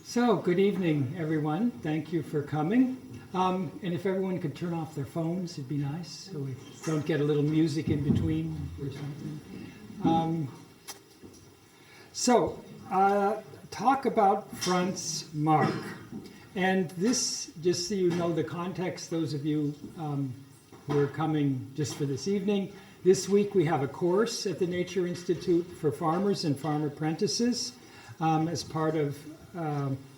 So, good evening, everyone. Thank you for coming. And if everyone could turn off their phones, it'd be nice, so we don't get a little music in between or something. Talk about Franz Marc. And this, just so you know the context, those of you who are coming just for this evening, this week we have a course at the Nature Institute for farmers and farm apprentices as part of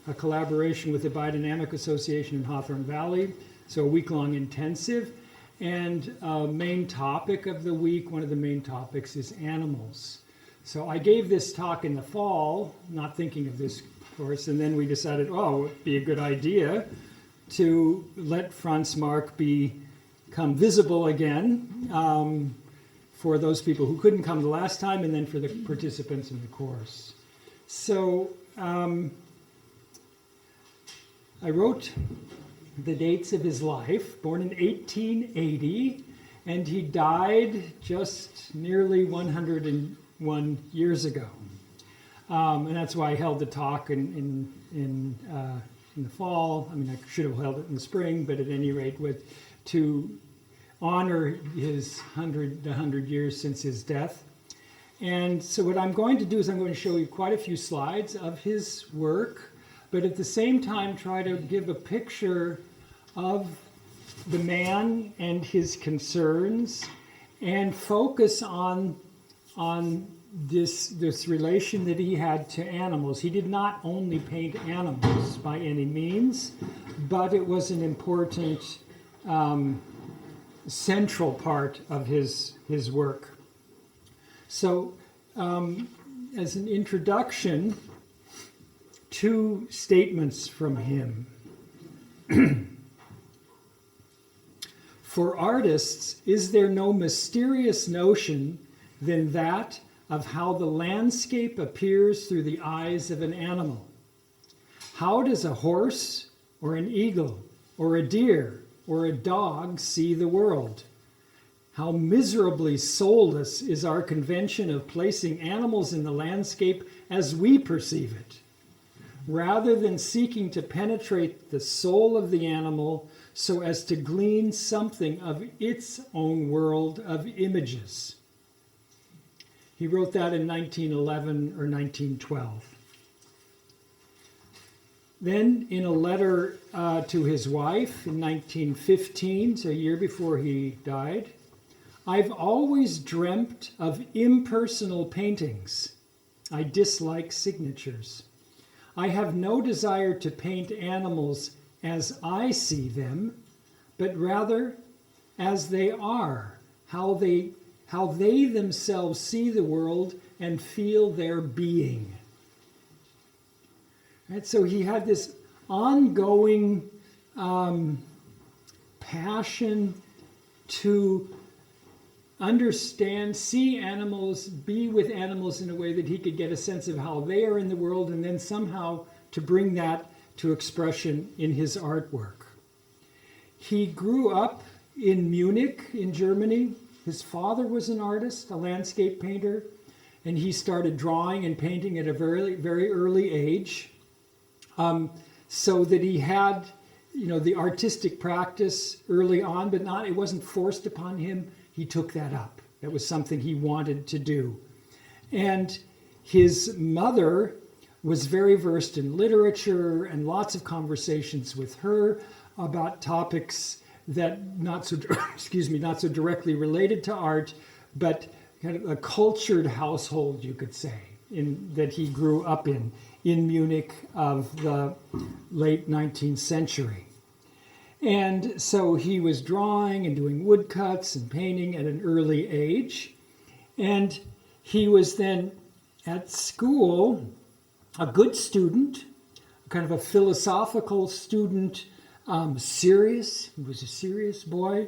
a collaboration with the Biodynamic Association in Hawthorne Valley, so a week-long intensive. And main topic of the week, one of the main topics is animals. So I gave this talk in the fall, not thinking of this course, and then we decided, oh, it would be a good idea to let Franz Marc become visible again for those people who couldn't come the last time, and then for the participants in the course. So I wrote the dates of his life, born in 1880, and he died just nearly 101 years ago. And that's why I held the talk in the fall. I mean, I should have held it in the spring, but at any rate, to honor his 100 years since his death. And so what I'm going to do is I'm going to show you quite a few slides of his work, but at the same time try to give a picture of the man and his concerns and focus on this relation that he had to animals. He did not only paint animals by any means, but it was an important central part of his work. So, as an introduction, two statements from him. For artists, is there no mysterious notion than that of how the landscape appears through the eyes of an animal? How does a horse, or an eagle, or a deer, or a dog see the world? How miserably soulless is our convention of placing animals in the landscape as we perceive it, rather than seeking to penetrate the soul of the animal so as to glean something of its own world of images. He wrote that in 1911 or 1912. Then, in a letter to his wife in 1915, so a year before he died, I've always dreamt of impersonal paintings. I dislike signatures. I have no desire to paint animals as I see them, but rather as they are, how they themselves see the world and feel their being. Right? So he had this ongoing passion to understand, see animals, be with animals in a way that he could get a sense of how they are in the world, and then somehow to bring that to expression in his artwork. He grew up in Munich, in Germany. His father was an artist, a landscape painter, and he started drawing and painting at a very, very early age, so that he had, the artistic practice early on, but it wasn't forced upon him. He took that up. That was something he wanted to do. And his mother was very versed in literature and lots of conversations with her about topics that not so directly related to art, but kind of a cultured household, you could say, that he grew up in Munich of the late 19th century. And so he was drawing and doing woodcuts and painting at an early age. And he was then at school a good student, kind of a philosophical student, serious. He was a serious boy.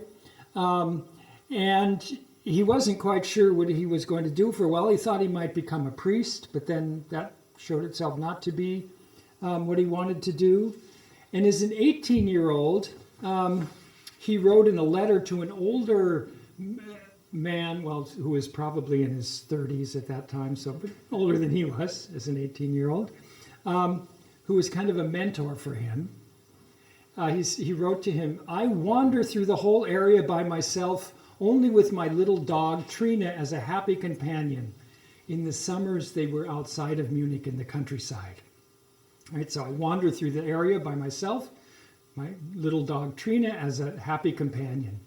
And he wasn't quite sure what he was going to do for a while. He thought he might become a priest, but then that showed itself not to be what he wanted to do. And as an 18-year-old, he wrote in a letter to an older man, who was probably in his 30s at that time, but older than he was as an 18-year-old, who was kind of a mentor for him. He wrote to him, "I wander through the whole area by myself, only with my little dog Trina as a happy companion." In the summers, they were outside of Munich in the countryside. Right, so I wander through the area by myself, my little dog Trina as a happy companion.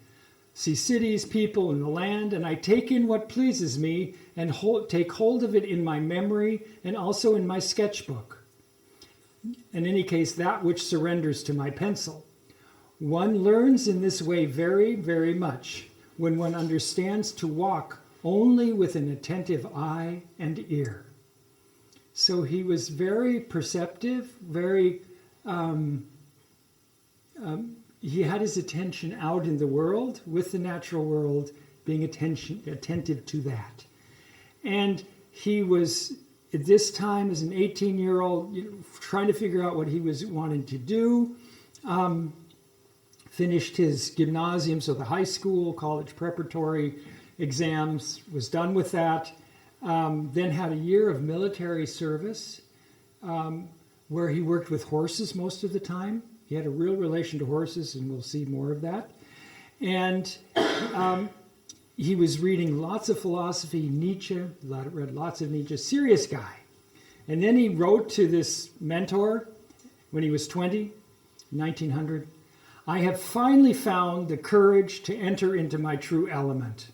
See cities, people, and the land, and I take in what pleases me and take hold of it in my memory and also in my sketchbook. In any case, that which surrenders to my pencil. One learns in this way very, very much when one understands to walk only with an attentive eye and ear. So he was very perceptive, very, he had his attention out in the world, with the natural world, being attentive to that. And he was, at this time, as an 18-year-old, trying to figure out what he was wanting to do. Finished his gymnasium, so the high school, college preparatory exams, was done with that. Then had a year of military service where he worked with horses most of the time. He had a real relation to horses, and we'll see more of that. And he was reading lots of philosophy, Nietzsche, read lots of Nietzsche, serious guy. And then he wrote to this mentor when he was 20, 1900, "I have finally found the courage to enter into my true element,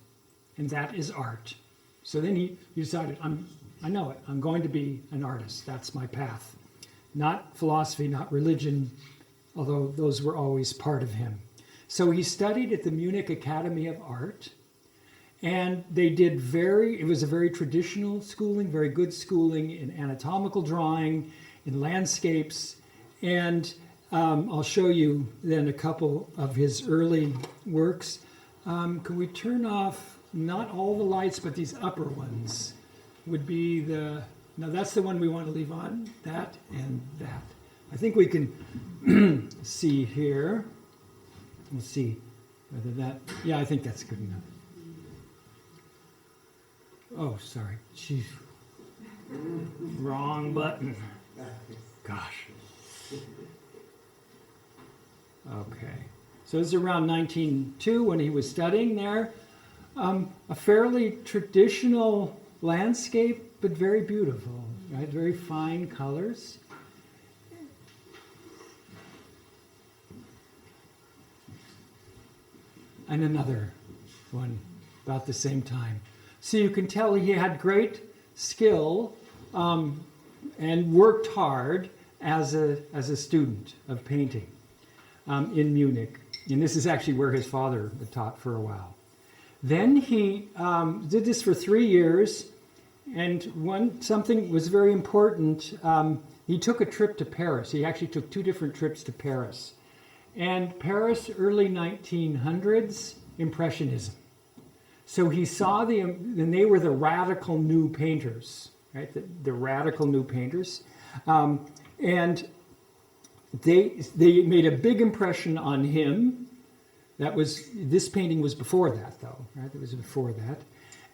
and that is art." So then he decided, I know it, I'm going to be an artist. That's my path. Not philosophy, not religion, although those were always part of him. So he studied at the Munich Academy of Art, and they did it was a very traditional schooling, very good schooling in anatomical drawing, in landscapes, and I'll show you then a couple of his early works. Can we turn off, not all the lights, but these upper ones would be no, that's the one we want to leave on, that and that. I think we can see here. We'll see whether that, yeah, I think that's good enough. Oh, sorry. Jeez. Wrong button. Gosh. Okay. So this is around 1902 when he was studying there. A fairly traditional landscape, but very beautiful, right? Very fine colors. And another one about the same time. So you can tell he had great skill and worked hard as a student of painting in Munich. And this is actually where his father taught for a while. Then he did this for 3 years, and something was very important. He took a trip to Paris. He actually took 2 different trips to Paris. And Paris, early 1900s, Impressionism. So he saw and they were the radical new painters, right? The radical new painters. And they made a big impression on him. This painting was before that, though, right? It was before that.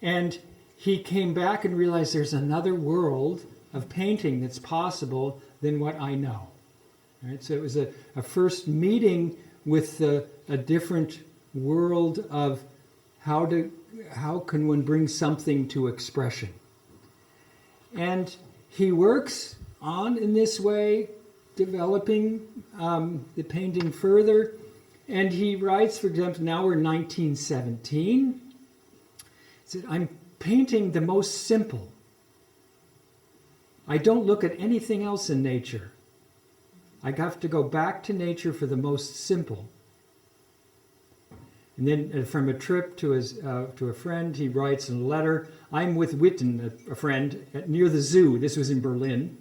And he came back and realized there's another world of painting that's possible than what I know. Right? So it was a first meeting with a different world of how can one bring something to expression. And he works on in this way, developing the painting further. And he writes, for example, now we're in 1917. He said, "I'm painting the most simple. I don't look at anything else in nature. I have to go back to nature for the most simple." And then from a trip to a friend, he writes in a letter, "I'm with Witten, a friend, near the zoo," this was in Berlin,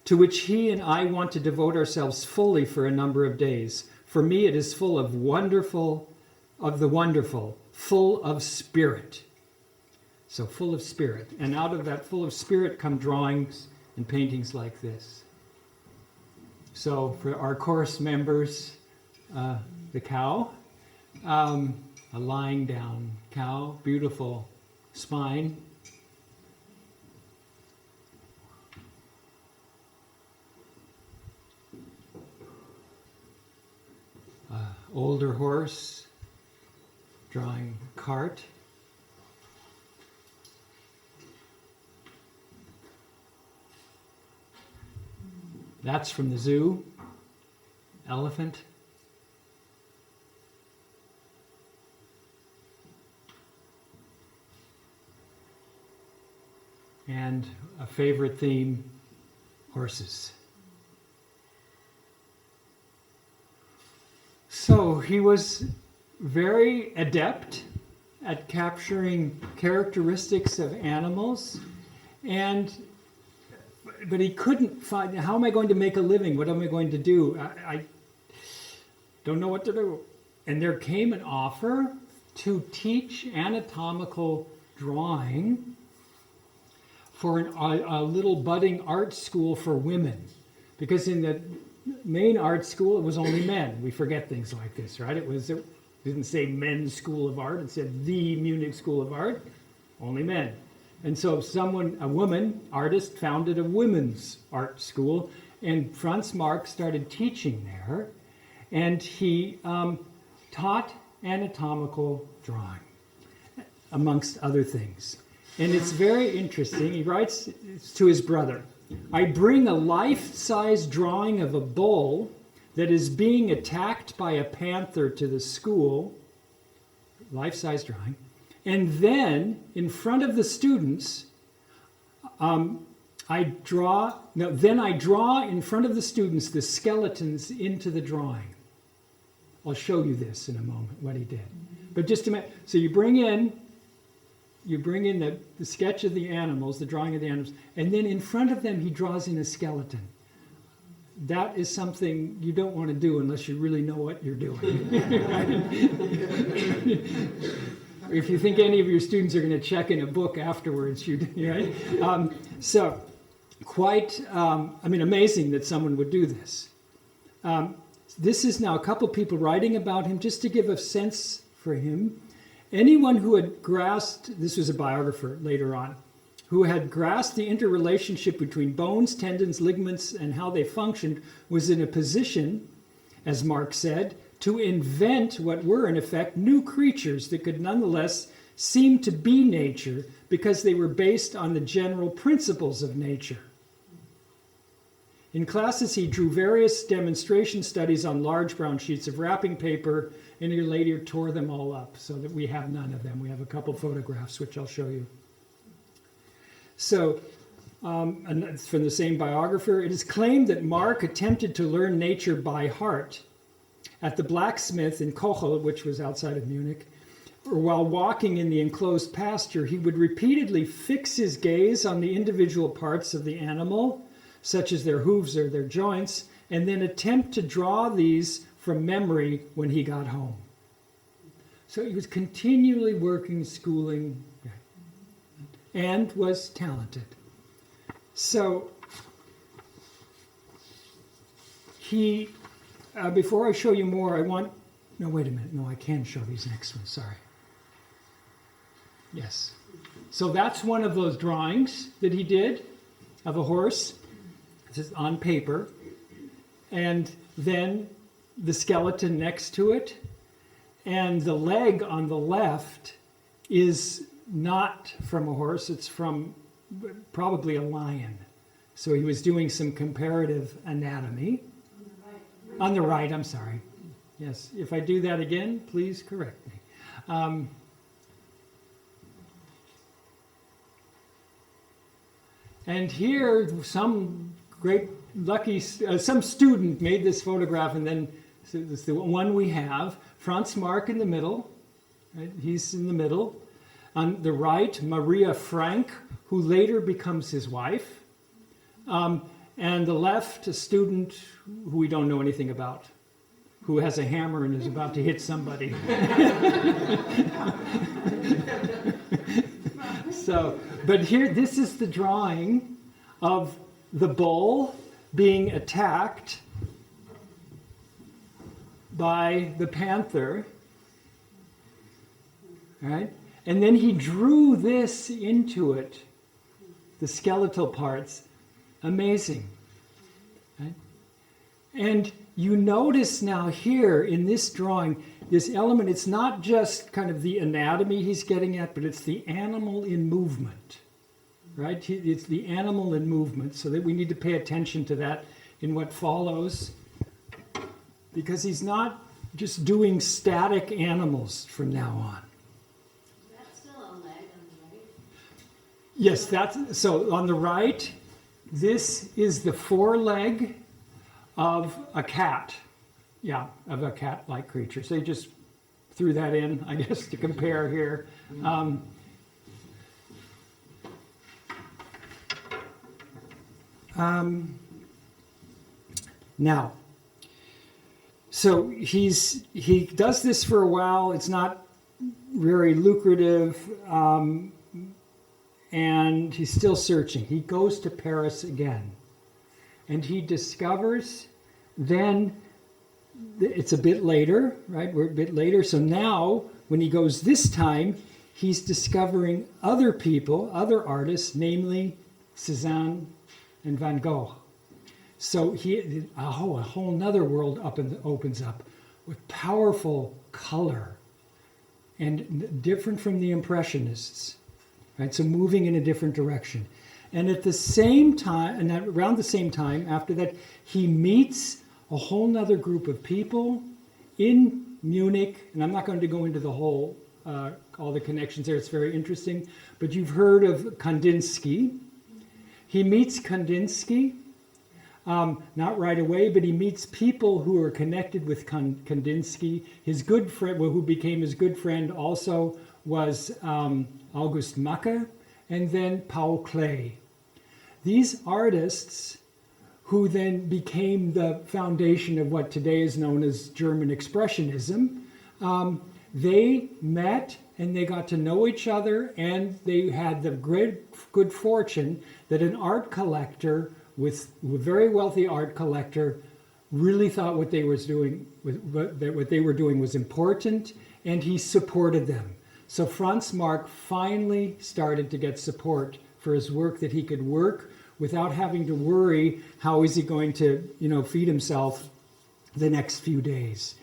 "to which he and I want to devote ourselves fully for a number of days. For me, it is full of the wonderful, full of spirit." So full of spirit. And out of that full of spirit come drawings and paintings like this. So for our course members, the cow, a lying down cow, beautiful spine. older horse, drawing cart. That's from the zoo. Elephant. And a favorite theme, horses. So he was very adept at capturing characteristics of animals, but he couldn't find, how am I going to make a living? What am I going to do? I don't know what to do. And there came an offer to teach anatomical drawing for a little budding art school for women. Because in the main art school, it was only men. We forget things like this, right? It didn't say men's school of art. It said the Munich School of Art, only men. And so a woman, artist, founded a women's art school, and Franz Marc started teaching there, and he taught anatomical drawing, amongst other things. And it's very interesting. He writes to his brother, I bring a life-size drawing of a bull that is being attacked by a panther to the school, life-size drawing, and then in front of the students, I draw in front of the students the skeletons into the drawing. I'll show you this in a moment, what he did. But just a minute, so you bring in the sketch of the animals, the drawing of the animals, and then in front of them he draws in a skeleton. That is something you don't want to do unless you really know what you're doing. If you think any of your students are going to check in a book afterwards, right? So, quite, amazing that someone would do this. This is now a couple people writing about him, just to give a sense for him. Anyone who had grasped, this was a biographer later on, who had grasped the interrelationship between bones, tendons, ligaments, and how they functioned, was in a position, as Marc said, to invent what were, in effect, new creatures that could nonetheless seem to be nature because they were based on the general principles of nature. In classes, he drew various demonstration studies on large brown sheets of wrapping paper, and he later tore them all up so that we have none of them. We have a couple photographs, which I'll show you. So, and it's from the same biographer, it is claimed that Marc attempted to learn nature by heart at the blacksmith in Kochel, which was outside of Munich, or while walking in the enclosed pasture, he would repeatedly fix his gaze on the individual parts of the animal, such as their hooves or their joints, and then attempt to draw these from memory when he got home. So he was continually working, schooling, and was talented. So he, before I show you more, no, wait a minute. No, I can show these next ones, sorry. Yes. So that's one of those drawings that he did of a horse. This is on paper. And then the skeleton next to it. And the leg on the left is not from a horse, it's from probably a lion. So he was doing some comparative anatomy. On the right, I'm sorry. Yes, if I do that again, please correct me. And here, some great lucky, some student made this photograph, and then so this is the one we have. Franz Marc in the middle, right? He's in the middle. On the right, Maria Frank, who later becomes his wife. And the left, a student who we don't know anything about, who has a hammer and is about to hit somebody. So, but here, this is the drawing of the bull being attacked by the panther, right? And then he drew this into it, the skeletal parts. Amazing, right? And you notice now here in this drawing, this element, it's not just kind of the anatomy he's getting at, but it's the animal in movement, right? It's the animal in movement, so that we need to pay attention to that in what follows, because he's not just doing static animals from now on. That's still a leg on the right? Yes, so on the right, this is the foreleg of a cat. Yeah, of a cat-like creature. So you just threw that in, I guess, to compare here. Now, so he does this for a while. It's not very lucrative, and he's still searching. He goes to Paris again, and he discovers then. It's a bit later, right? We're a bit later. So now, when he goes this time, he's discovering other people, other artists, namely Cézanne and Van Gogh. So a whole nother world opens up with powerful color and different from the Impressionists, right? So moving in a different direction. And at the same time, and around the same time, after that, he meets a whole nother group of people in Munich, and I'm not going to go into the whole, all the connections there, it's very interesting, but you've heard of Kandinsky. He meets Kandinsky, not right away, but he meets people who are connected with Kandinsky. His good friend, who became his good friend also, was August Macke, and then Paul Klee. These artists, who then became the foundation of what today is known as German Expressionism. They met and they got to know each other, and they had the great good fortune that an art collector, with a very wealthy art collector, really thought what they was doing, that what they were doing was important, and he supported them. So Franz Marc finally started to get support for his work, that he could work without having to worry how is he going to, feed himself the next few days.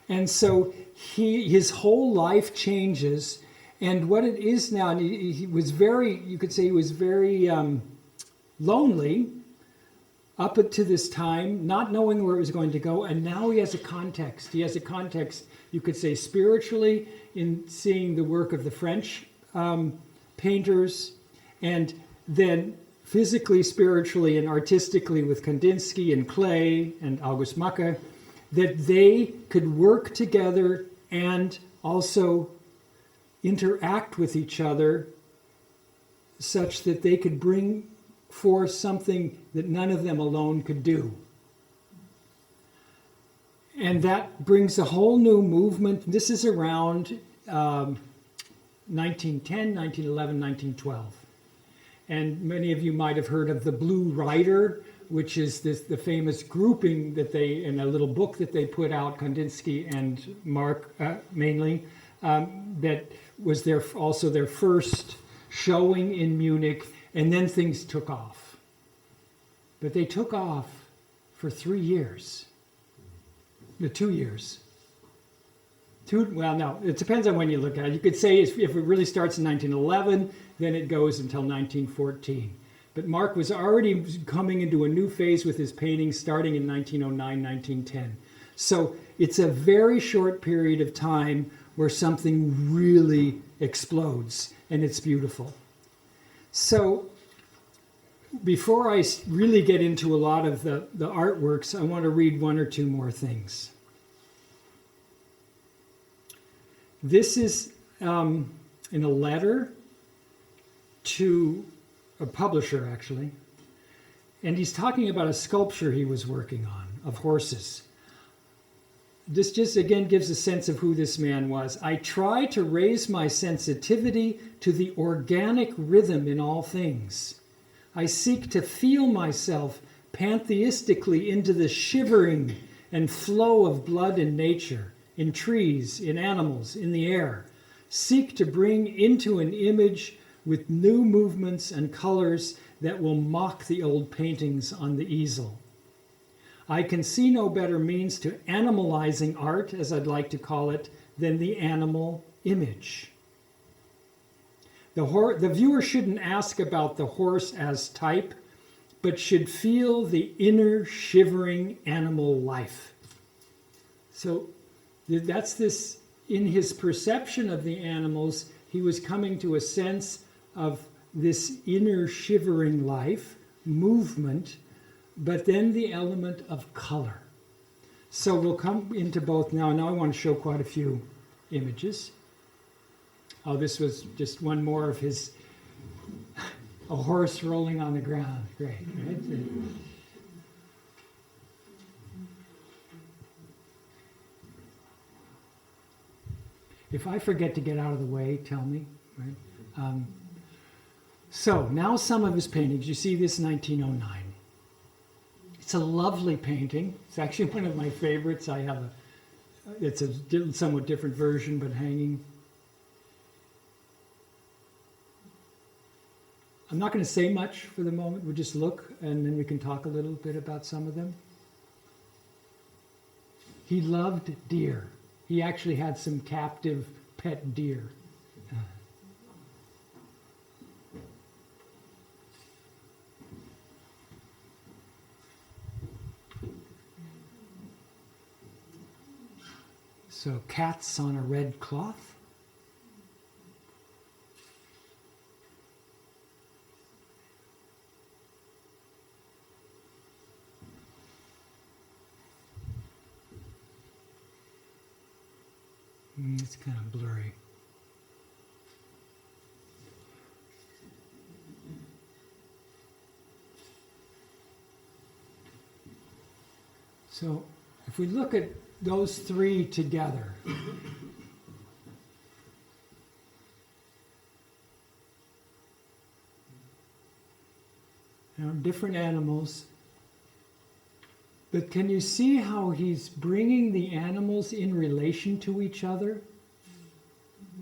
And so his whole life changes, and what it is now, and he was very, you could say he was very lonely up to this time, not knowing where it was going to go, and now he has a context. He has a context, you could say, spiritually, in seeing the work of the French painters, and then physically, spiritually, and artistically with Kandinsky and Klee and August Macke, that they could work together and also interact with each other such that they could bring forth something that none of them alone could do. And that brings a whole new movement. This is around 1910, 1911, 1912. And many of you might have heard of the Blue Rider, which is the famous grouping that they, in a little book that they put out, Kandinsky and Marc mainly, that was also their first showing in Munich, and then things took off. But they took off for 3 years. No, 2 years. No, it depends on when you look at it. You could say if it really starts in 1911, then it goes until 1914. But Marc was already coming into a new phase with his paintings starting in 1909, 1910. So it's a very short period of time where something really explodes, and it's beautiful. So before I really get into a lot of the artworks, I want to read one or two more things. This is in a letter to a publisher, actually, and he's talking about a sculpture he was working on of horses. This just again gives a sense of who this man was. I try to raise my sensitivity to the organic rhythm in all things. I seek to feel myself pantheistically into the shivering and flow of blood in nature, in trees, in animals, in the air. Seek to bring into an image with new movements and colors that will mock the old paintings on the easel. I can see no better means to animalizing art, as I'd like to call it, than the animal image. The viewer shouldn't ask about the horse as type, but should feel the inner shivering animal life. So that's this, in his perception of the animals, he was coming to a sense of this inner shivering life, movement, but then the element of color. So we'll come into both now. Now I want to show quite a few images. Oh, this was just one more of his, a horse rolling on the ground. Great, right? If I forget to get out of the way, tell me, right? So now some of his paintings. You see this 1909. It's a lovely painting. It's actually one of my favorites. I have it's a somewhat different version, but hanging. I'm not going to say much for the moment. We'll just look, and then we can talk a little bit about some of them. He loved deer. He actually had some captive pet deer. So cats on a red cloth. It's kind of blurry. So if we look at those three together, different animals. But can you see how he's bringing the animals in relation to each other?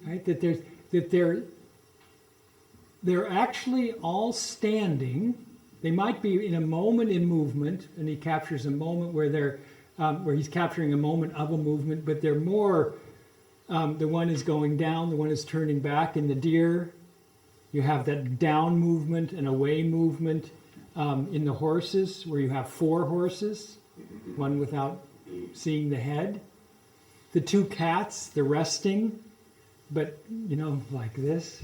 Right? That they're actually all standing. They might be in a moment in movement, and he captures a moment where he's capturing a moment of a movement, but they're more, the one is going down, the one is turning back. In the deer, you have that down movement and away movement. In the horses, where you have 4 horses, one without seeing the head. The 2 cats, they're resting, but, like this.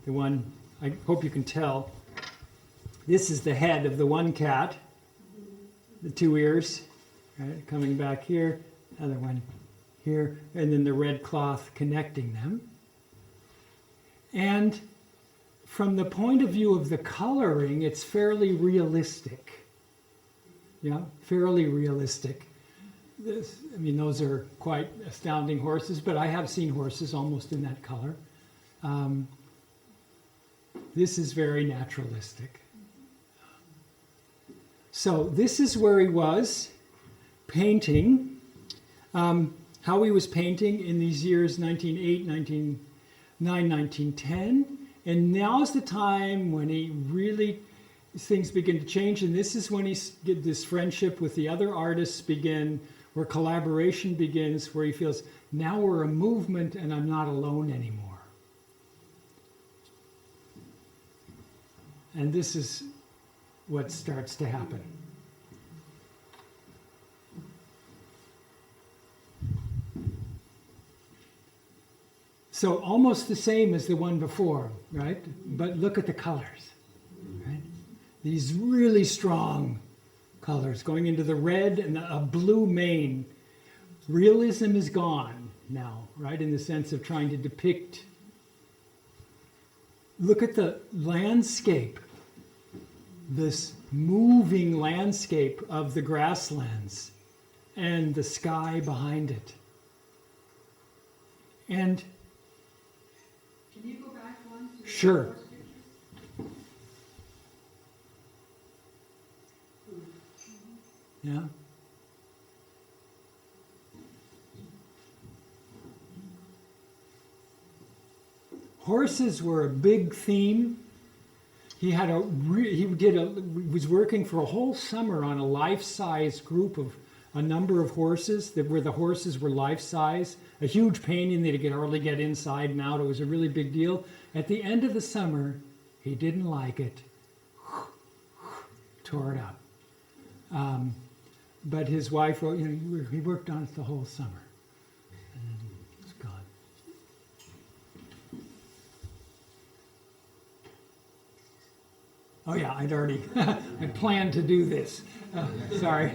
The one, I hope you can tell, this is the head of the one cat, the 2 ears, right, coming back here, other one here, and then the red cloth connecting them. And from the point of view of the coloring, it's fairly realistic. Yeah, fairly realistic. Those are quite astounding horses, but I have seen horses almost in that color. This is very naturalistic. So this is where he was painting, how he was painting in these years 1908, 1909, 1910. And now's the time when things begin to change, and this is when this friendship with the other artists begin, where collaboration begins, where he feels, now we're a movement and I'm not alone anymore. And this is what starts to happen. So almost the same as the one before, right? But look at the colors, right? These really strong colors going into the red and a blue mane. Realism is gone now, right? In the sense of trying to depict. Look at the landscape, this moving landscape of the grasslands and the sky behind it. And can you go back one? Sure. Yeah. Horses were a big theme. he had he was working for a whole summer on a life-size group of a number of horses where the horses were life-size, a huge painting that he could hardly get inside and out. It was a really big deal. At the end of the summer, he didn't like it, tore it up. But his wife wrote, he worked on it the whole summer. And then it's gone. Oh yeah, I planned to do this. Sorry.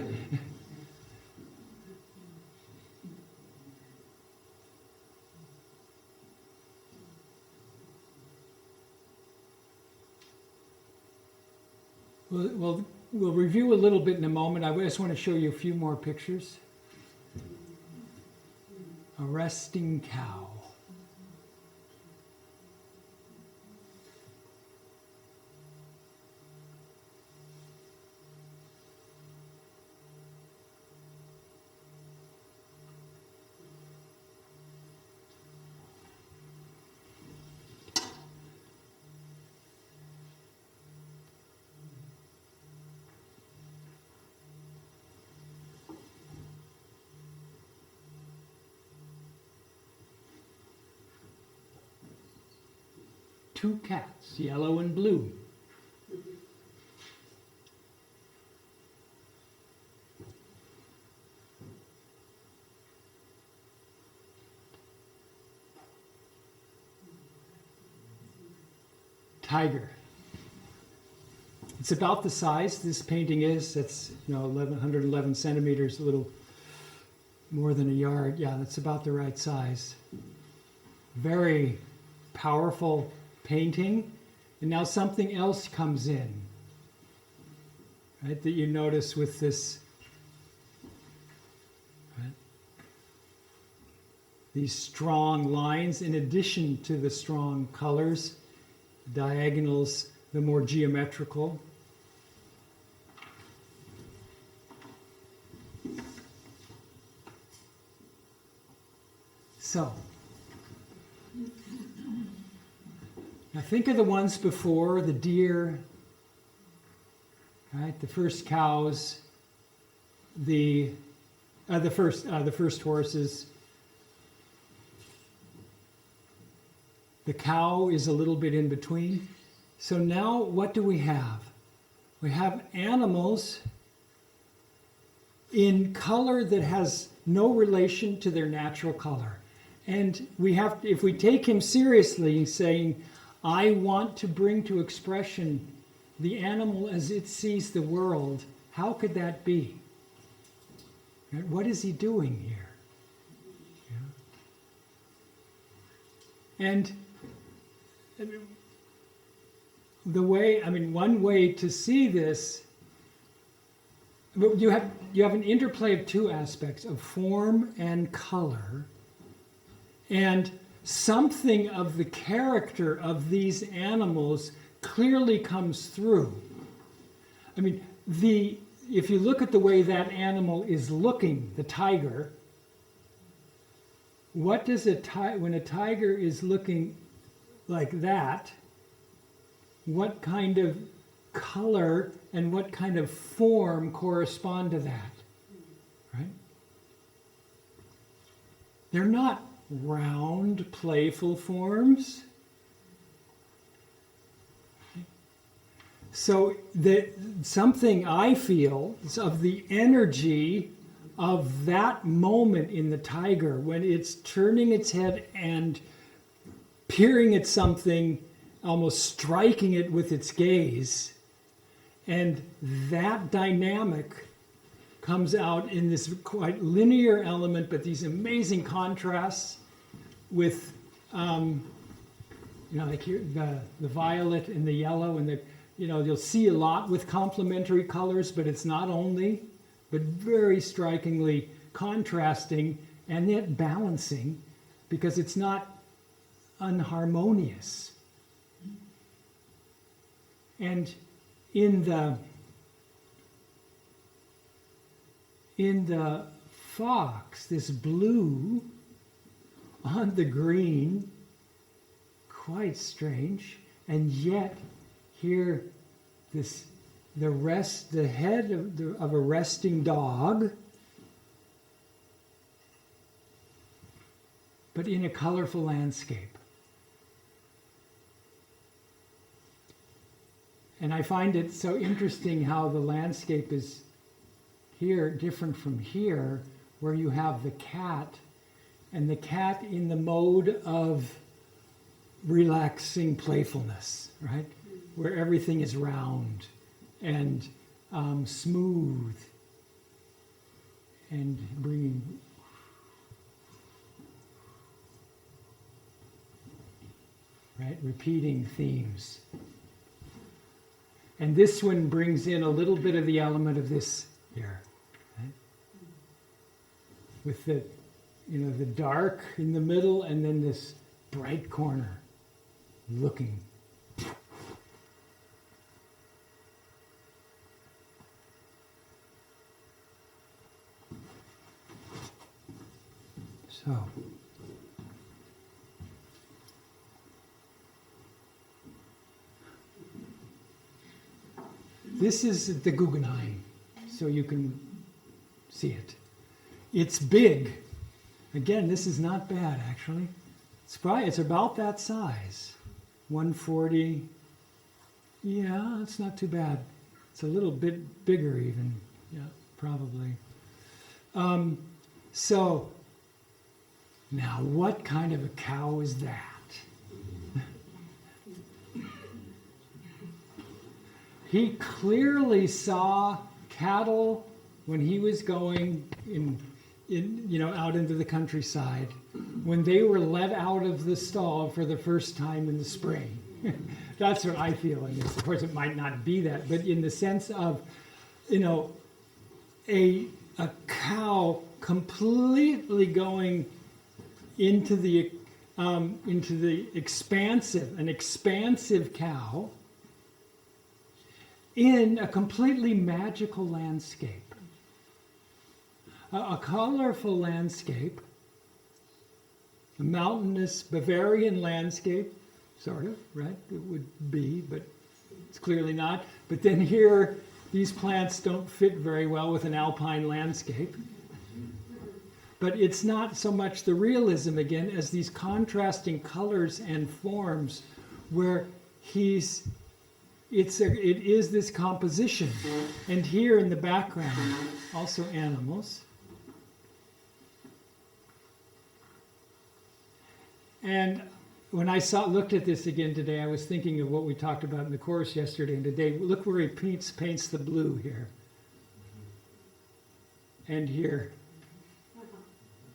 We'll review a little bit in a moment. I just want to show you a few more pictures. A resting cow. Two cats, yellow and blue. Tiger. It's about the size this painting is. It's 111 centimeters, a little more than a yard. Yeah, that's about the right size. Very powerful painting. And now something else comes in, right, that you notice with this, right? These strong lines in addition to the strong colors, diagonals, the more geometrical. So, now think of the ones before, the deer, right? The first cows, the first horses. The cow is a little bit in between. So now what do we have? We have animals in color that has no relation to their natural color. And we have, if we take him seriously, saying, I want to bring to expression the animal as it sees the world, how could that be? Right? What is he doing here? Yeah. And one way to see this, you have an interplay of two aspects, of form and color, and something of the character of these animals clearly comes through. If you look at the way that animal is looking, the tiger, what does when a tiger is looking like that, what kind of color and what kind of form correspond to that? Right? They're not round, playful forms. So something I feel is of the energy of that moment in the tiger when it's turning its head and peering at something, almost striking it with its gaze. And that dynamic comes out in this quite linear element, but these amazing contrasts with, like here, the violet and the yellow, and you'll see a lot with complementary colors, but it's not only, but very strikingly contrasting and yet balancing, because it's not unharmonious. And in the fox, this blue on the green, quite strange, and yet here, the head of a resting dog, but in a colorful landscape. And I find it so interesting how the landscape is here different from here, where you have the cat, and the cat in the mode of relaxing playfulness, right? Where everything is round and smooth and bringing. Right? Repeating themes. And this one brings in a little bit of the element of this here. Right? With the, the dark in the middle and then this bright corner looking. So. This is the Guggenheim, so you can see it. It's big. Again, this is not bad, actually. It's about that size. 140. Yeah, it's not too bad. It's a little bit bigger even. Yeah, probably. So, now what kind of a cow is that? He clearly saw cattle when he was going out into the countryside, when they were let out of the stall for the first time in the spring. That's what I feel in this. Of course, it might not be that, but in the sense of, a cow completely going into the expansive cow, in a completely magical landscape. A colorful landscape, a mountainous Bavarian landscape, sort of, right? It would be, but it's clearly not. But then here, these plants don't fit very well with an alpine landscape. But it's not so much the realism again as these contrasting colors and forms where it is this composition. And here in the background, also animals. And when I looked at this again today, I was thinking of what we talked about in the course yesterday and today. Look where he paints the blue here. And here.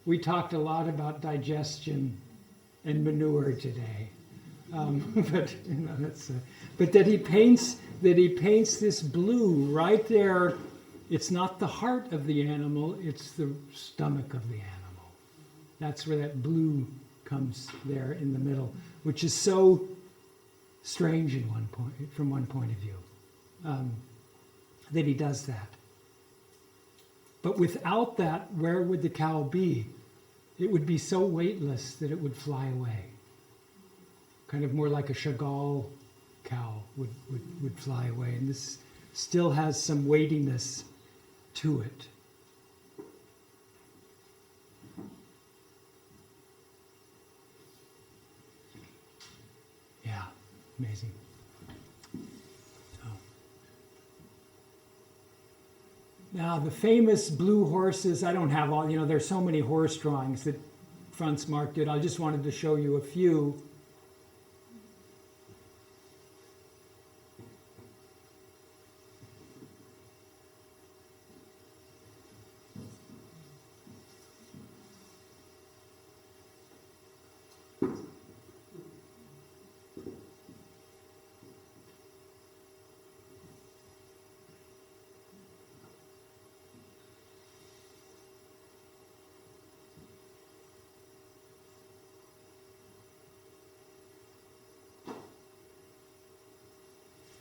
We talked a lot about digestion and manure today. But that he paints this blue right there. It's not the heart of the animal, it's the stomach of the animal. That's where that blue comes there in the middle, which is so strange from one point of view, that he does that. But without that, where would the cow be? It would be so weightless that it would fly away. Kind of more like a Chagall cow would fly away. And this still has some weightiness to it. Yeah, amazing. Now, the famous blue horses, I don't have all, there's so many horse drawings that Franz Marc did. I just wanted to show you a few.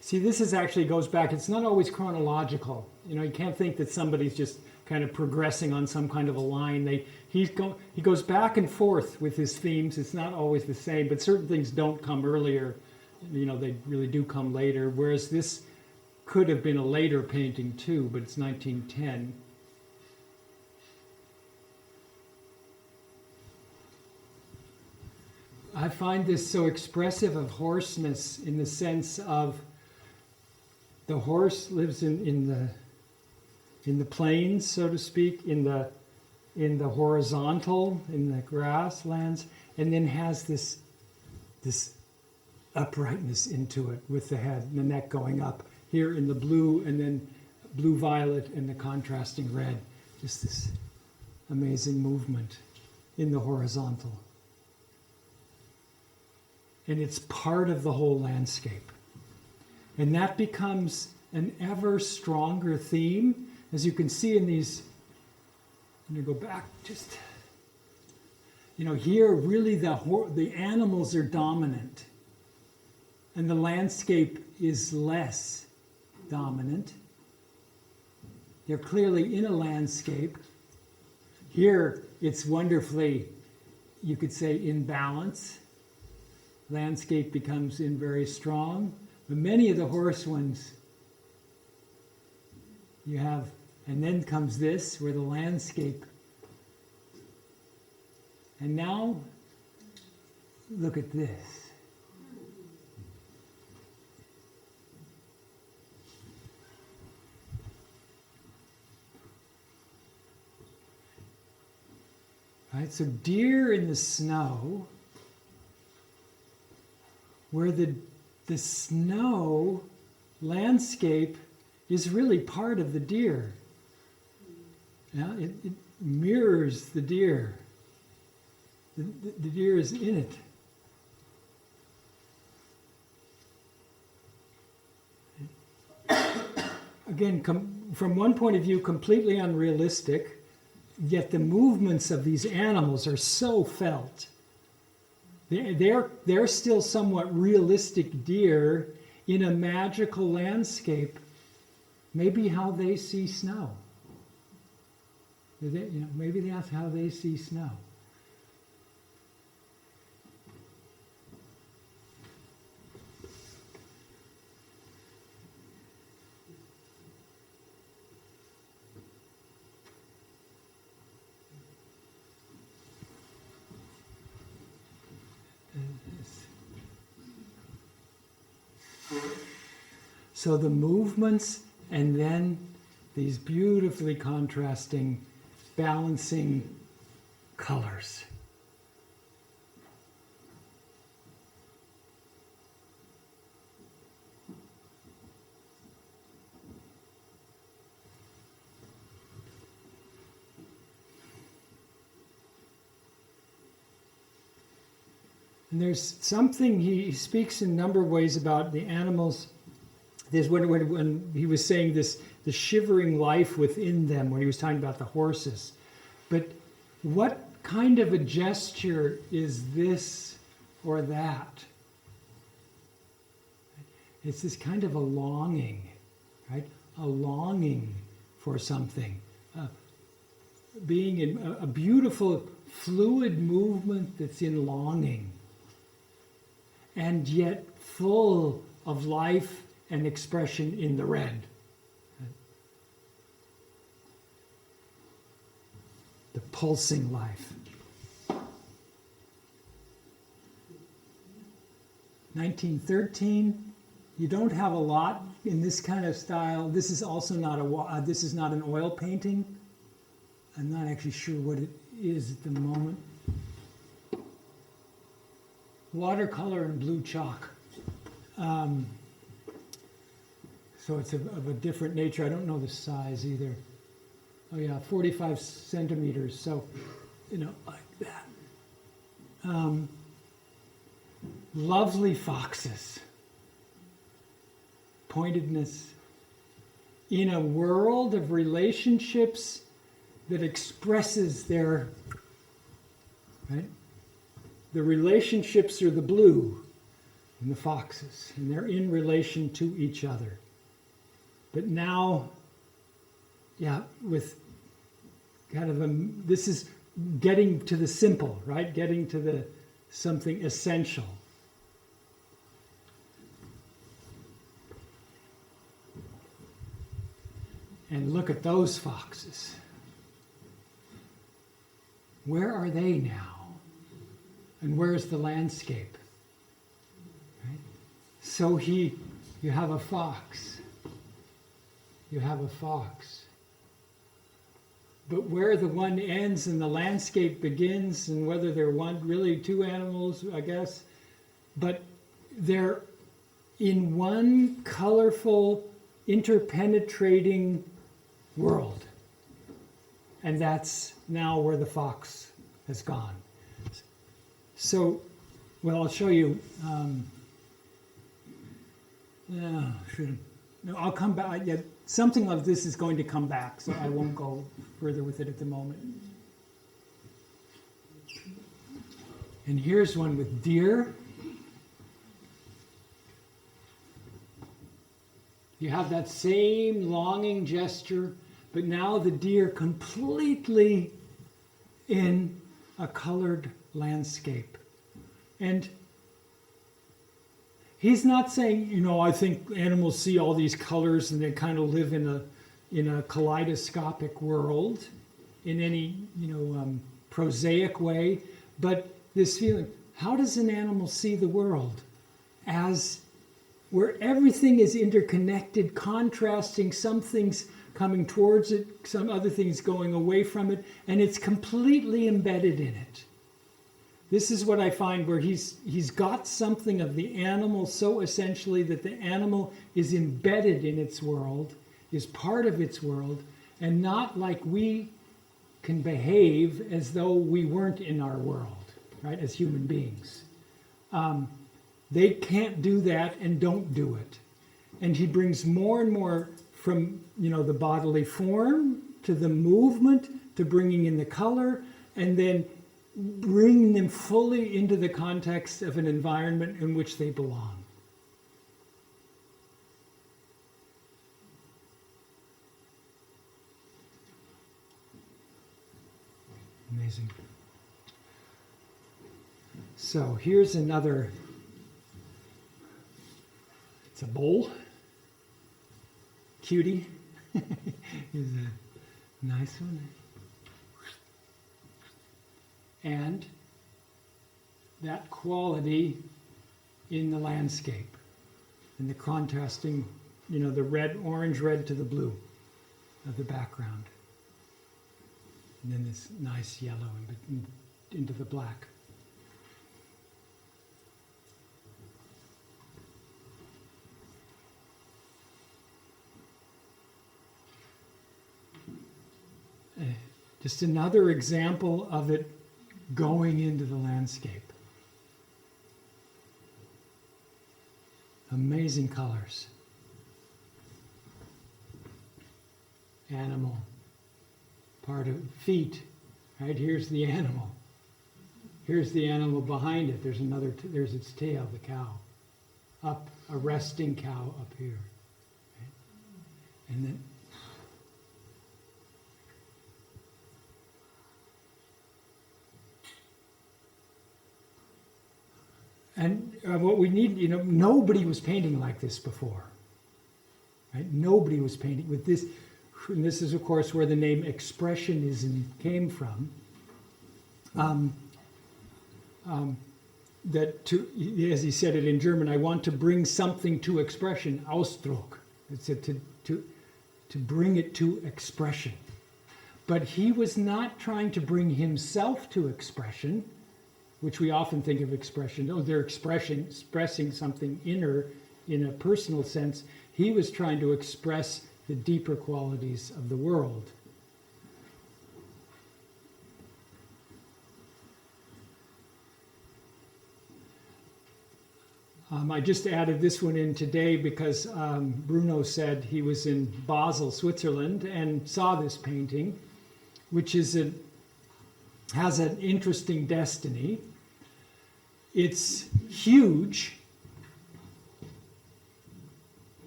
See, this actually goes back, it's not always chronological. You can't think that somebody's just kind of progressing on some kind of a line. He goes back and forth with his themes. It's not always the same, but certain things don't come earlier They really do come later, whereas this could have been a later painting too, but it's 1910. I find this so expressive of hoarseness in the sense of the horse lives in the plains, so to speak, in the horizontal, in the grasslands, and then has this uprightness into it with the head and the neck going up here in the blue, and then blue violet and the contrasting red. Just this amazing movement in the horizontal. And it's part of the whole landscape. And that becomes an ever stronger theme, as you can see in these. I'm going to go back just, here really the animals are dominant and the landscape is less dominant. They're clearly in a landscape. Here it's wonderfully, you could say, in balance. Landscape becomes in very strong. But many of the horse ones you have, and then comes this, where the landscape. And now, look at this. Right, so deer in the snow, where the snow landscape is really part of the deer. Yeah, it mirrors the deer. The deer is in it. Again, from one point of view, completely unrealistic, yet the movements of these animals are so felt. They're still somewhat realistic deer in a magical landscape, maybe how they see snow. Maybe that's how they see snow. So the movements and then these beautifully contrasting, balancing colors. And there's something he speaks in a number of ways about the animals. There's when he was saying this, the shivering life within them, when he was talking about the horses. But what kind of a gesture is this or that? It's this kind of a longing, right? A longing for something. Being in a beautiful, fluid movement that's in longing. And yet full of life and expression in the red. The pulsing life. 1913, you don't have a lot in this kind of style. This is also not this is not an oil painting. I'm not actually sure what it is at the moment. Watercolor and blue chalk. So it's of a different nature. I don't know the size either. Oh yeah, 45 centimeters. So, like that. Lovely foxes. Pointedness. In a world of relationships that expresses their, right? The relationships are the blue and the foxes, and they're in relation to each other. But now, with kind of this is getting to the simple, right? Getting to the something essential. And look at those foxes. Where are they now? And where's the landscape? Right? So you have a fox. You have a fox. But where the one ends and the landscape begins, and whether they're really two animals, I guess, but they're in one colorful, interpenetrating world. And that's now where the fox has gone. So, well, I'll show you. No, I'll come back. Yeah, something of this is going to come back, so I won't go further with it at the moment. And here's one with deer. You have that same longing gesture, but now the deer completely in a colored landscape. And he's not saying, I think animals see all these colors and they kind of live in a kaleidoscopic world in any, prosaic way. But this feeling, how does an animal see the world? As where everything is interconnected, contrasting, some things coming towards it, some other things going away from it, and it's completely embedded in it. This is what I find where he's got something of the animal so essentially that the animal is embedded in its world, is part of its world, and not like we can behave as though we weren't in our world, right, as human beings. They can't do that and don't do it. And he brings more and more from, the bodily form to the movement to bringing in the color, and then bringing them fully into the context of an environment in which they belong. Amazing. So here's another. It's a bull. Cutie. Is a nice one. And that quality in the landscape, and the contrasting, the red, orange, red to the blue of the background. And then this nice yellow into the black. Just another example of it going into the landscape. Amazing colors. Animal. Part of feet. Right? Here's the animal. Here's the animal behind it. There's another, there's its tail, the cow. Up, a resting cow up here. Right? And then what we need, nobody was painting like this before. Right? Nobody was painting with this. And this is, of course, where the name expressionism came from. That, as he said it in German, I want to bring something to expression, Ausdruck. It's to bring it to expression. But he was not trying to bring himself to expression, which we often think of expression. Oh, they're expressing something inner in a personal sense. He was trying to express the deeper qualities of the world. I just added this one in today because Bruno said he was in Basel, Switzerland, and saw this painting, which has an interesting destiny. It's huge.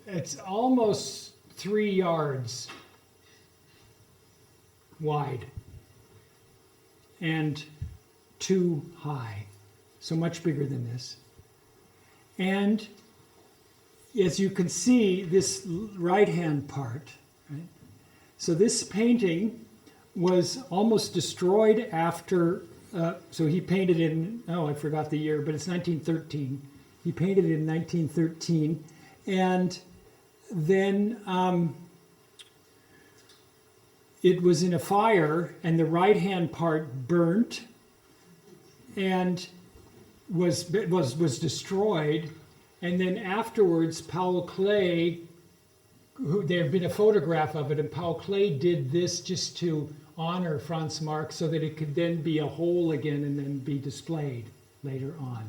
It's almost 3 yards wide and 2 high, so much bigger than this. And as you can see, this right-hand part, right, So this painting was almost destroyed after, so he painted in, oh, I forgot the year, but it's 1913. He painted it in 1913. And then it was in a fire, and the right-hand part burnt and was destroyed. And then afterwards, Paul Klee, there had been a photograph of it, and Paul Klee did this just to honor Franz Marc so that it could then be a whole again and then be displayed later on.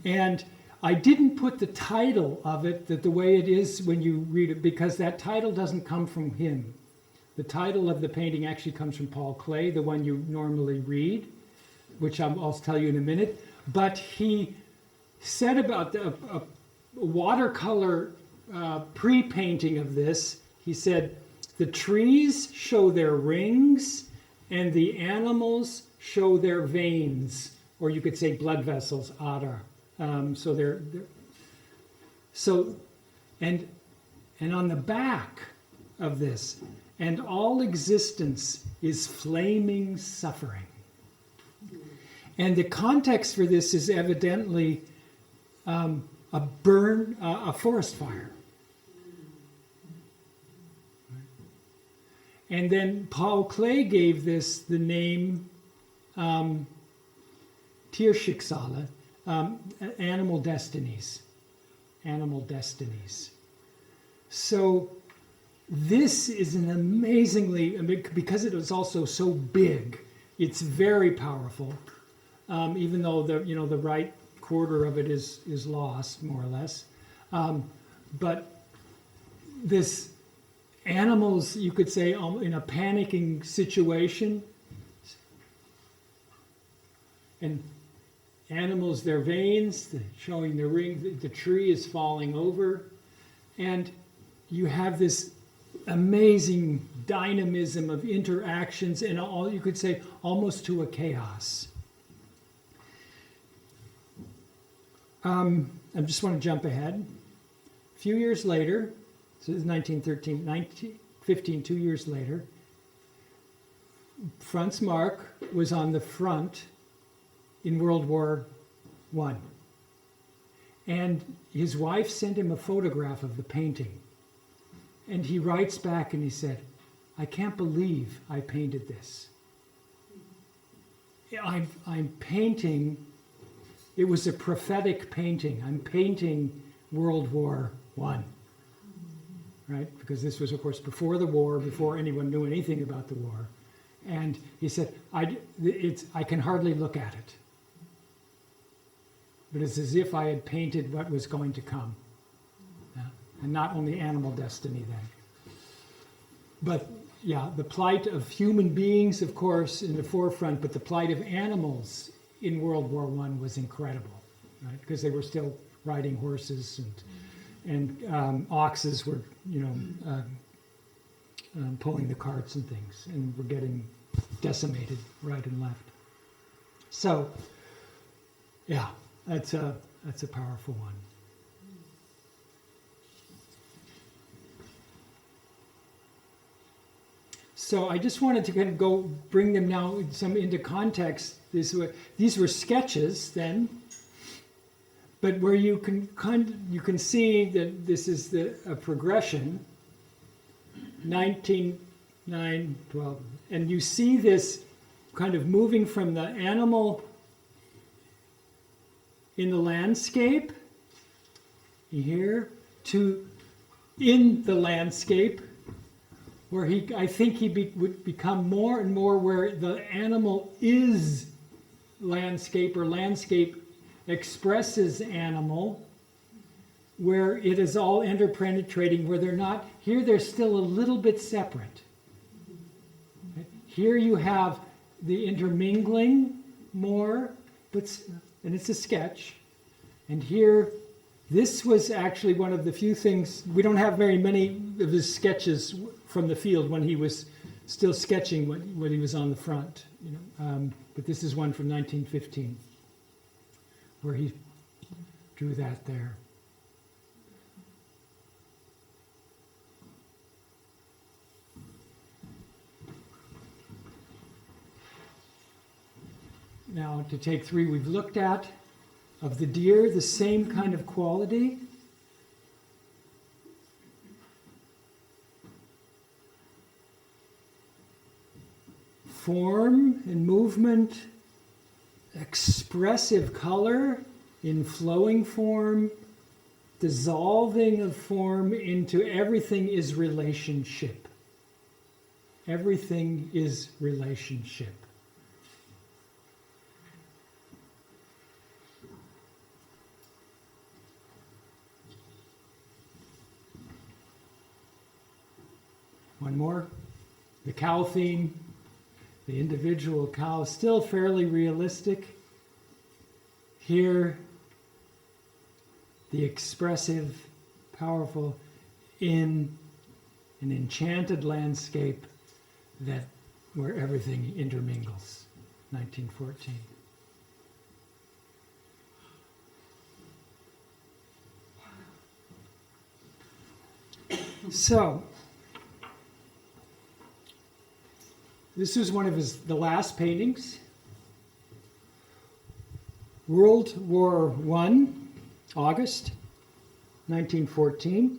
And I didn't put the title of it the way it is when you read it, because that title doesn't come from him. The title of the painting actually comes from Paul Klee, the one you normally read, which I'll tell you in a minute. But he said about a watercolor pre-painting of this, he said, the trees show their rings and the animals show their veins, or you could say blood vessels, ader. So they're and on the back of this, and all existence is flaming suffering. And the context for this is evidently a forest fire. And then Paul Klee gave this the name Tierschicksale, animal destinies. Animal destinies. So this is an amazingly, because it was also so big, it's very powerful. Even though the right quarter of it is lost, more or less. But this animals, you could say, in a panicking situation, and animals, their veins, showing the ring, the tree is falling over, and you have this amazing dynamism of interactions, and all you could say almost to a chaos. I just want to jump ahead. A few years later, so this is 1913, 1915, 2 years later, Franz Marc was on the front in World War I. And his wife sent him a photograph of the painting. And he writes back and he said, I can't believe I painted this. I'm painting, it was a prophetic painting. I'm painting World War I. Right? Because this was, of course, before the war, before anyone knew anything about the war. And he said, I can hardly look at it. But it's as if I had painted what was going to come. Yeah? And not only animal destiny then. But yeah, the plight of human beings, of course, in the forefront, but the plight of animals in World War I was incredible, right? Because they were still riding horses, and oxes were, pulling the carts and things, and were getting decimated right and left. So, yeah, that's a powerful one. So I just wanted to kind of go bring them now some into context. These were sketches then, but where you can see that this is a progression, 19, 9, 12, and you see this kind of moving from the animal in the landscape here to in the landscape, where I think he would become more and more where the animal is landscape, or landscape expresses animal, where it is all interpenetrating, where they're not, here they're still a little bit separate. Okay? Here you have the intermingling more, and it's a sketch. And here, this was actually one of the few things, we don't have very many of his sketches from the field when he was still sketching when he was on the front. But this is one from 1915, where he drew that there. now to take 3 we've looked at. Of the deer, the same kind of quality. Form and movement, expressive color in flowing form, dissolving of form into everything is relationship. Everything is relationship. One more. The cow theme. The individual cow, still fairly realistic. Here, the expressive, powerful, in an enchanted landscape that where everything intermingles. 1914. So, this was one of the last paintings. World War I, August 1914.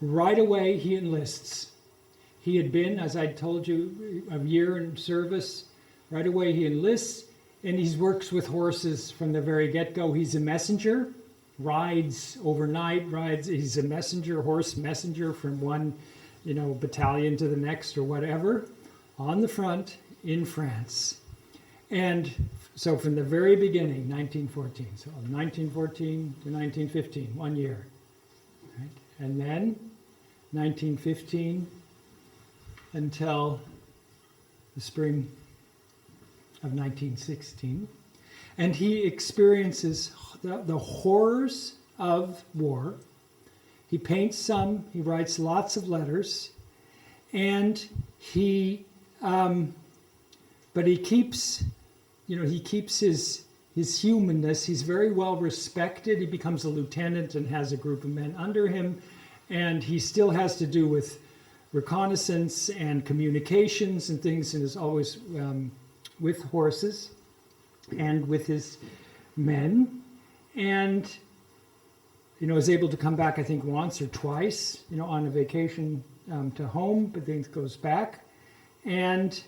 Right away he enlists. He had been, as I told you, a year in service. Right away he enlists, and he works with horses from the very get-go. He's a messenger, rides overnight, he's a messenger, horse messenger from one battalion to the next or whatever, on the front in France. And so from the very beginning, 1914, so 1914 to 1915, 1 year. Right? And then 1915 until the spring of 1916. And he experiences the horrors of war. He paints some, he writes lots of letters, and but he keeps his humanness. He's very well respected. He becomes a lieutenant and has a group of men under him, and he still has to do with reconnaissance and communications and things, and is always with horses and with his men, and is able to come back, I think, once or twice, on a vacation to home, but then goes back. And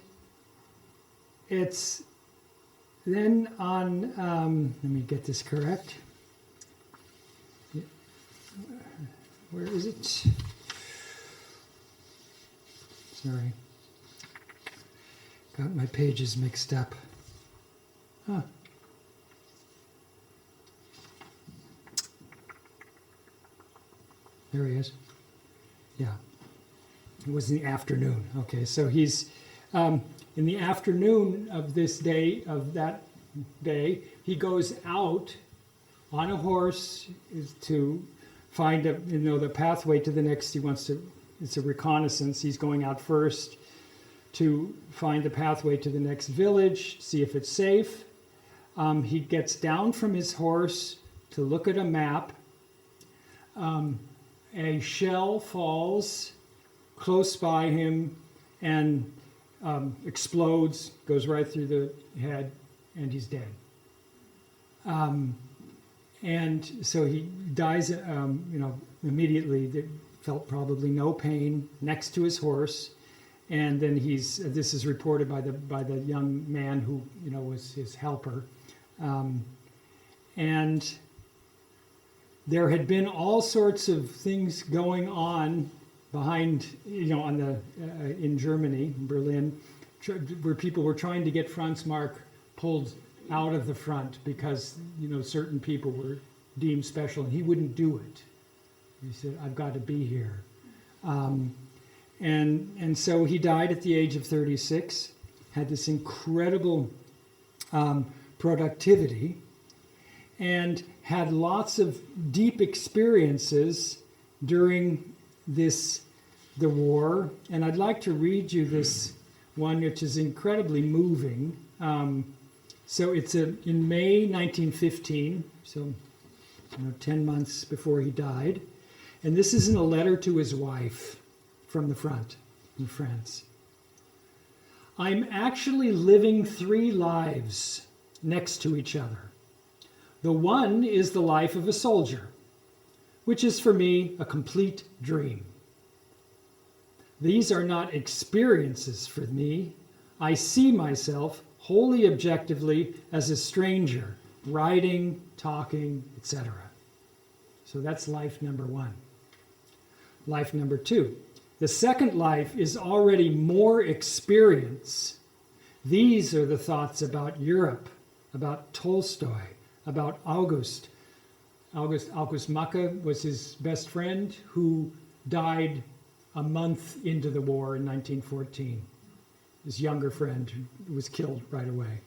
it's then on, let me get this correct. Where is it? Sorry. Got my pages mixed up. Huh. There he is. Yeah. It was in the afternoon. Okay, so he's in the afternoon of that day, he goes out on a horse to find the pathway to the next. It's a reconnaissance. He's going out first to find the pathway to the next village, see if it's safe. He gets down from his horse to look at a map. A shell falls close by him and explodes, goes right through the head, and he's dead. And so he dies, immediately. They felt probably no pain next to his horse, and then this is reported by the young man who was his helper, and there had been all sorts of things going on behind, in Germany, in Berlin, where people were trying to get Franz Marc pulled out of the front because, certain people were deemed special, and he wouldn't do it. He said, "I've got to be here." And so he died at the age of 36, had this incredible productivity, and had lots of deep experiences during the war. And I'd like to read you this one, which is incredibly moving. So it's in May 1915, so 10 months before he died. And this is in a letter to his wife from the front in France. I'm actually living 3 lives next to each other. The one is the life of a soldier, which is for me a complete dream. These are not experiences for me. I see myself wholly objectively as a stranger, writing, talking, etc. So that's life number 1. Life number 2. The second life is already more experience. These are the thoughts about Europe, about Tolstoy, about August. August Macke was his best friend who died a month into the war in 1914. His younger friend was killed right away.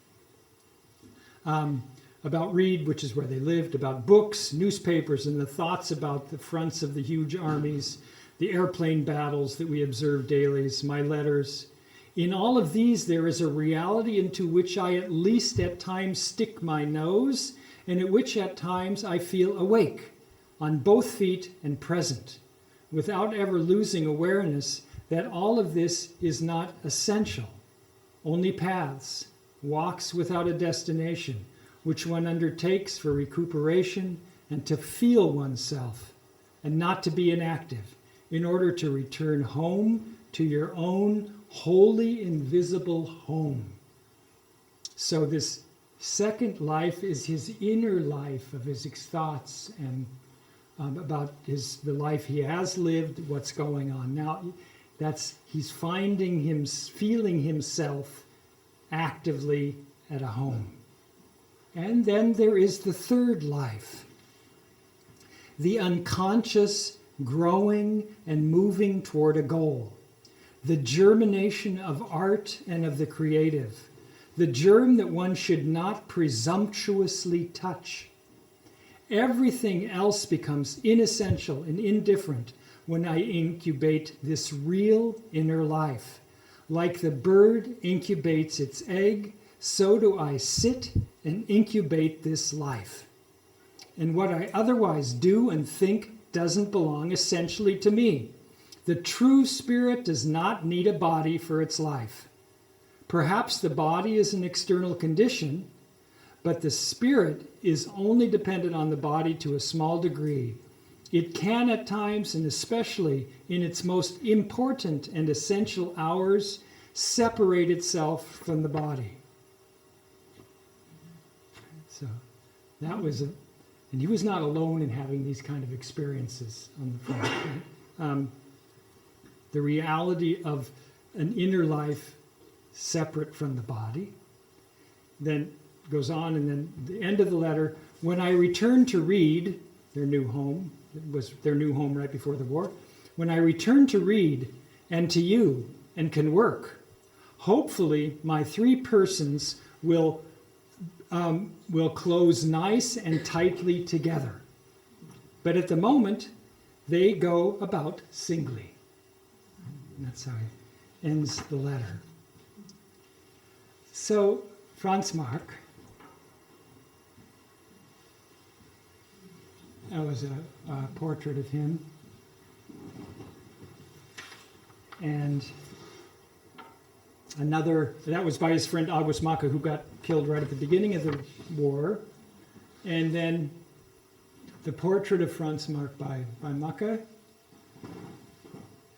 About Reed, which is where they lived, about books, newspapers, and the thoughts about the fronts of the huge armies, the airplane battles that we observe daily, my letters. In all of these, there is a reality into which I at least at times stick my nose, and at which at times I feel awake, on both feet and present, without ever losing awareness that all of this is not essential, only paths, walks without a destination, which one undertakes for recuperation and to feel oneself, and not to be inactive, in order to return home to your own wholly invisible home. So this second life is his inner life of his thoughts and about the life he has lived, what's going on now. He's feeling himself actively at a home. And then there is the third life, the unconscious growing and moving toward a goal, the germination of art and of the creative, the germ that one should not presumptuously touch. Everything else becomes inessential and indifferent when I incubate this real inner life. Like the bird incubates its egg, so do I sit and incubate this life. And what I otherwise do and think doesn't belong essentially to me. The true spirit does not need a body for its life. Perhaps the body is an external condition, but the spirit is only dependent on the body to a small degree. It can at times, and especially in its most important and essential hours, separate itself from the body. So that was and he was not alone in having these kind of experiences on the front. Right? The reality of an inner life separate from the body. Then goes on, and then the end of the letter, when I returned to Reed, their new home, it was their new home right before the war, when I return to Reed and to you and can work, hopefully my 3 persons will close nice and tightly together. But at the moment, they go about singly. And that's how he ends the letter. So, Franz Marc, that was a portrait of him. And another, that was by his friend August Macke, who got killed right at the beginning of the war. And then the portrait of Franz Marc by Macke.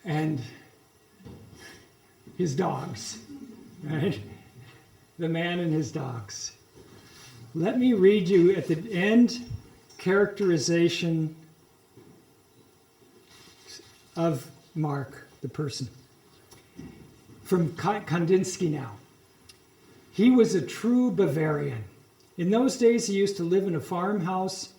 And his dogs, right? The man and his dogs. Let me read you at the end characterization of Marc, the person. From Kandinsky now. He was a true Bavarian. In those days, he used to live in a farmhouse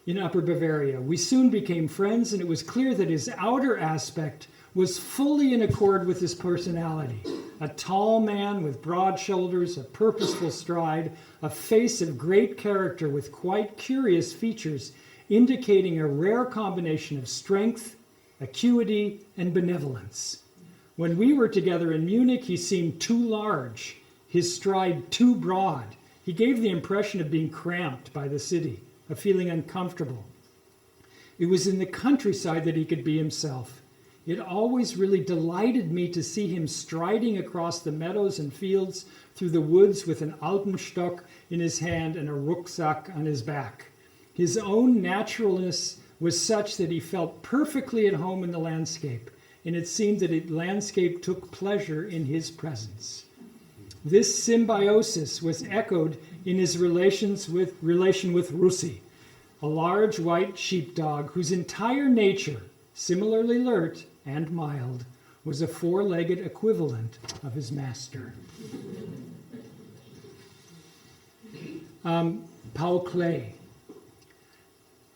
in Upper Bavaria. We soon became friends, and it was clear that his outer aspect was fully in accord with his personality. A tall man with broad shoulders, a purposeful stride, a face of great character with quite curious features, indicating a rare combination of strength, acuity, and benevolence. When we were together in Munich, he seemed too large, his stride too broad. He gave the impression of being cramped by the city, of feeling uncomfortable. It was in the countryside that he could be himself. It always really delighted me to see him striding across the meadows and fields through the woods with an alpenstock in his hand and a rucksack on his back. His own naturalness was such that he felt perfectly at home in the landscape, and it seemed that the landscape took pleasure in his presence. This symbiosis was echoed in his relation with Russi, a large white sheepdog whose entire nature, similarly alert and mild, was a four-legged equivalent of his master. Paul Klee.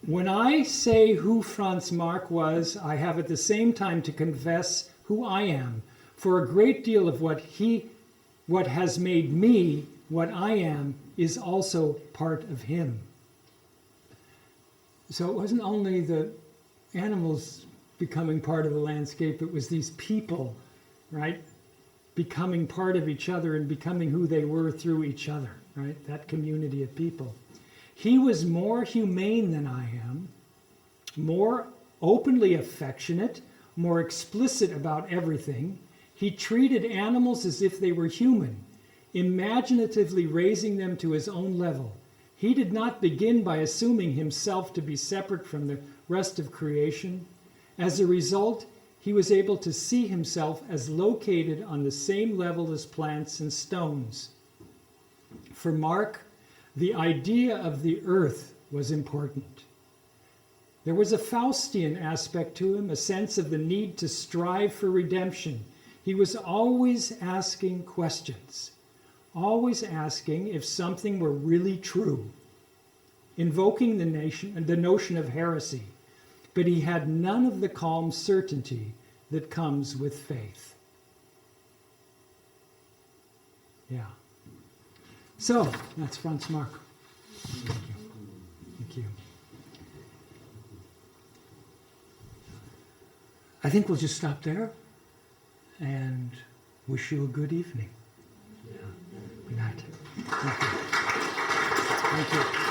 When I say who Franz Marc was, I have at the same time to confess who I am, for a great deal of what has made me what I am is also part of him. So it wasn't only the animals becoming part of the landscape, it was these people, right, becoming part of each other and becoming who they were through each other, right, that community of people. He was more humane than I am, more openly affectionate, more explicit about everything. He treated animals as if they were human, imaginatively raising them to his own level. He did not begin by assuming himself to be separate from the rest of creation. As a result, he was able to see himself as located on the same level as plants and stones. For Marc, the idea of the earth was important. There was a Faustian aspect to him, a sense of the need to strive for redemption. He was always asking questions, always asking if something were really true, invoking the notion of heresy, but he had none of the calm certainty that comes with faith. Yeah. So, that's Franz Marc. Thank you. Thank you. I think we'll just stop there and wish you a good evening. Yeah. Good night. Thank you. Thank you.